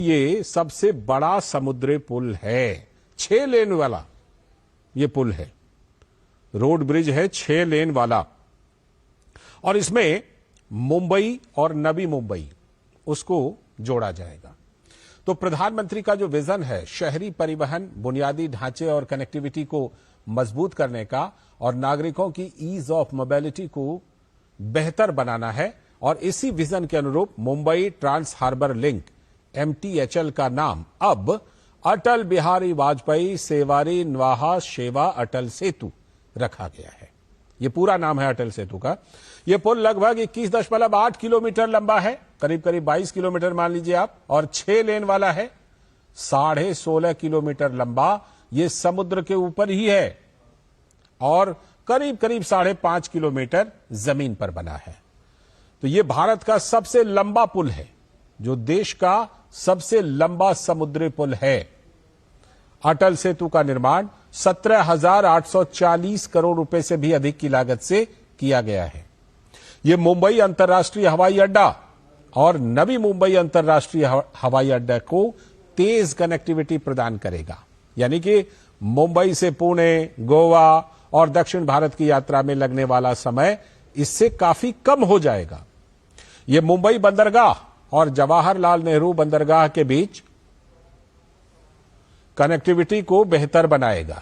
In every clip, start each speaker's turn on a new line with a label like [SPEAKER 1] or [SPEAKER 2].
[SPEAKER 1] ये सबसे बड़ा समुद्री पुल है, 6 लेन वाला ये पुल है, रोड ब्रिज है 6 लेन वाला। और इसमें मुंबई और नवी मुंबई उसको जोड़ा जाएगा। तो प्रधानमंत्री का जो विजन है शहरी परिवहन, बुनियादी ढांचे और कनेक्टिविटी को मजबूत करने का और नागरिकों की ईज ऑफ मोबिलिटी को बेहतर बनाना है। और इसी विजन के अनुरूप Mumbai trans harbour link MTHL का नाम अब अटल बिहारी वाजपेयी सेवारी न्वाहा शेवा अटल सेतु रखा गया है। यह पूरा नाम है अटल सेतु का। यह पुल लगभग 21.8 किलोमीटर लंबा है, करीब करीब 22 किलोमीटर मान लीजिए आप, और 6 लेन वाला है, 16.5 किलोमीटर लंबा। यह समुद्र के ऊपर ही है और करीब करीब 5.5 किलोमीटर जमीन पर बना है। तो यह भारत का सबसे लंबा पुल है, जो देश का सबसे लंबा समुद्री पुल है। अटल सेतु का निर्माण 17,840 करोड़ रुपए से भी अधिक की लागत से किया गया है। यह मुंबई अंतर्राष्ट्रीय हवाई अड्डा और नवी मुंबई अंतर्राष्ट्रीय हवाई अड्डा को तेज कनेक्टिविटी प्रदान करेगा। यानी कि मुंबई से पुणे, गोवा और दक्षिण भारत की यात्रा में लगने वाला समय इससे काफी कम हो जाएगा। यह मुंबई बंदरगाह और जवाहरलाल नेहरू बंदरगाह के बीच कनेक्टिविटी को बेहतर बनाएगा।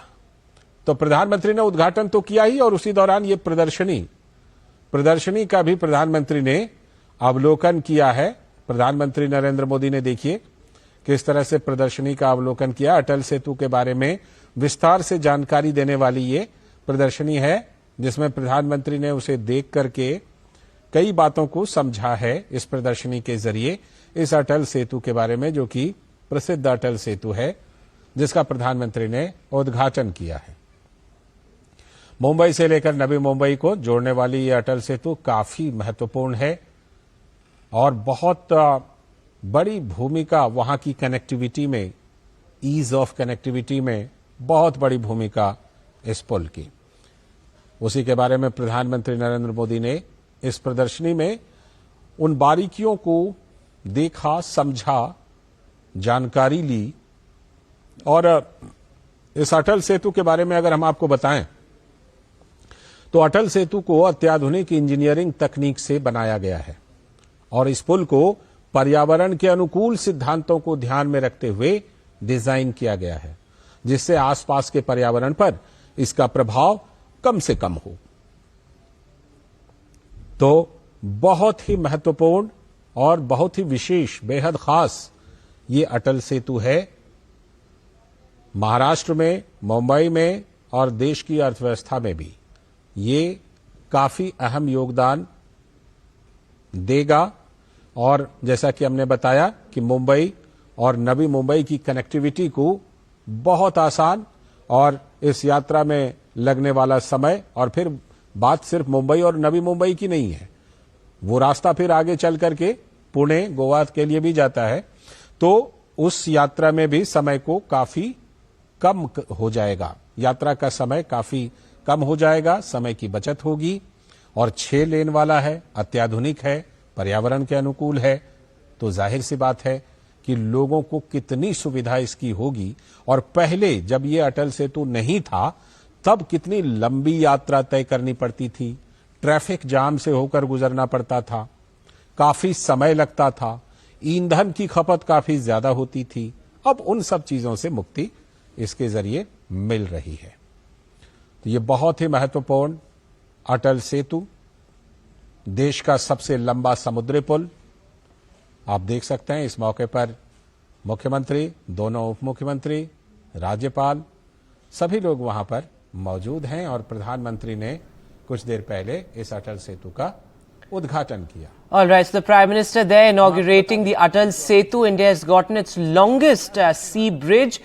[SPEAKER 1] तो प्रधानमंत्री ने उद्घाटन तो किया ही, और उसी दौरान यह प्रदर्शनी का भी प्रधानमंत्री ने अवलोकन किया है। प्रधानमंत्री नरेंद्र मोदी ने देखिए किस तरह से प्रदर्शनी का अवलोकन किया। अटल सेतु के बारे में विस्तार से जानकारी देने वाली ये प्रदर्शनी है, जिसमें प्रधानमंत्री ने उसे देख करके कई बातों को समझा है इस प्रदर्शनी के जरिए, इस अटल सेतु के बारे में, जो कि प्रसिद्ध अटल सेतु है जिसका प्रधानमंत्री ने उद्घाटन किया है। मुंबई से लेकर नवी मुंबई को जोड़ने वाली यह अटल सेतु काफी महत्वपूर्ण है और बहुत बड़ी भूमिका वहां की कनेक्टिविटी में, ईज ऑफ कनेक्टिविटी में बहुत बड़ी भूमिका इस पुल की। उसी के बारे में प्रधानमंत्री नरेंद्र मोदी ने इस प्रदर्शनी में उन बारीकियों को देखा, समझा, जानकारी ली। और इस अटल सेतु के बारे में अगर हम आपको बताएं तो अटल सेतु को अत्याधुनिक इंजीनियरिंग तकनीक से बनाया गया है और इस पुल को पर्यावरण के अनुकूल सिद्धांतों को ध्यान में रखते हुए डिजाइन किया गया है, जिससे आसपास के पर्यावरण पर इसका प्रभाव कम से कम हो। तो बहुत ही महत्वपूर्ण और बहुत ही विशेष, बेहद खास ये अटल सेतु है। महाराष्ट्र में, मुंबई में और देश की अर्थव्यवस्था में भी ये काफी अहम योगदान देगा। और जैसा कि हमने बताया कि मुंबई और नवी मुंबई की कनेक्टिविटी को बहुत आसान, और इस यात्रा में लगने वाला समय, और फिर बात सिर्फ मुंबई और नवी मुंबई की नहीं है, वो रास्ता फिर आगे चल करके पुणे, गोवा के लिए भी जाता है। तो उस यात्रा में भी समय को काफी कम हो जाएगा, यात्रा का समय काफी कम हो जाएगा, समय की बचत होगी। और 6 लेन वाला है, अत्याधुनिक है, पर्यावरण के अनुकूल है। तो जाहिर सी बात है कि लोगों को कितनी सुविधा इसकी होगी। और पहले जब ये अटल सेतु नहीं था तब कितनी लंबी यात्रा तय करनी पड़ती थी, ट्रैफिक जाम से होकर गुजरना पड़ता था, काफी समय लगता था, ईंधन की खपत काफी ज्यादा होती थी। अब उन सब चीजों से मुक्ति इसके जरिए मिल रही है। तो ये बहुत ही महत्वपूर्ण अटल सेतु, देश का सबसे लंबा समुद्री पुल। आप देख सकते हैं इस मौके पर मुख्यमंत्री, दोनों उप मुख्यमंत्री, राज्यपाल, सभी लोग वहां पर मौजूद हैं। और प्रधानमंत्री ने कुछ देर पहले इस अटल सेतु का उद्घाटन किया।
[SPEAKER 2] All right, so the Prime Minister there inaugurating the Atal Setu. India has gotten its longest sea bridge.